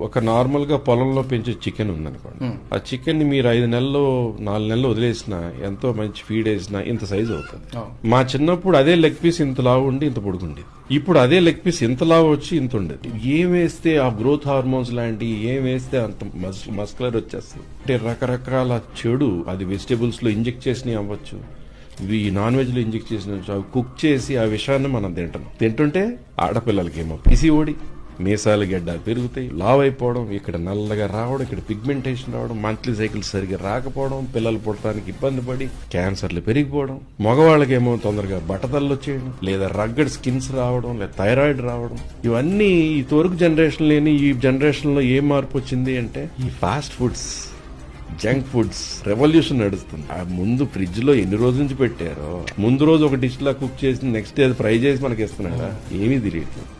ఒక నార్మల్ గా పొలంలో పెంచే చికెన్ ఉందనుకోండి, ఆ చికెన్ ని మీరు 5 నెలలు 4 నెలలు వదిలేసినా, ఎంతో మంచి ఫీడ్ వేసినా ఇంత సైజ్ అవుతుంది. మా చిన్నప్పుడు అదే లెగ్ పీస్ ఇంత లావు ఉండి ఇంత పొడుగుండేది. ఇప్పుడు అదే లెగ్ పీస్ ఇంత లావు వచ్చి ఇంత ఉండేది. ఏం వేస్తే ఆ గ్రోత్ హార్మోన్స్ లాంటి ఏం వేస్తే అంత మస్కులర్ వచ్చేస్తుంది. అంటే రకరకాల చెడు, అది వెజిటేబుల్స్ లో ఇంజెక్ట్ చేసినవి అవ్వచ్చు, ఇవి నాన్ వెజ్ లో ఇంజెక్ట్ చేసిన అవి కుక్ చేసి ఆ విషయాన్ని మనం తింటుంటే ఆడపిల్లలకేమో పిసిఓడి, మీసాలు గడ్డాలు పెరుగుతాయి, లావ్ అయిపోవడం, ఇక్కడ నల్లగా రావడం, ఇక్కడ పిగ్మెంటేషన్ రావడం, మంత్లీ సైకిల్స్ సరిగ్గా రాకపోవడం, పిల్లలు పుట్టడానికి ఇబ్బంది పడి క్యాన్సర్లు పెరిగిపోవడం, మగవాళ్ళకేమో తొందరగా బట్టతల్లు వచ్చేయడం, లేదా రగ్గడ్ స్కిన్స్ రావడం, లేదా థైరాయిడ్ రావడం, ఇవన్నీ ఇంతవరకు జనరేషన్ లేని ఈ జనరేషన్ లో ఏం మార్పు వచ్చింది అంటే ఈ fast foods, junk foods revolution నడుస్తుంది. ఆ ముందు ఫ్రిడ్జ్ లో ఎన్ని రోజుల నుంచి పెట్టారో, ముందు రోజు ఒక డిష్ లా కుక్ చేసి నెక్స్ట్ డే ఫ్రై చేసి మనకి ఇస్తున్నాడా, ఏమీ తెలియట్లేదు.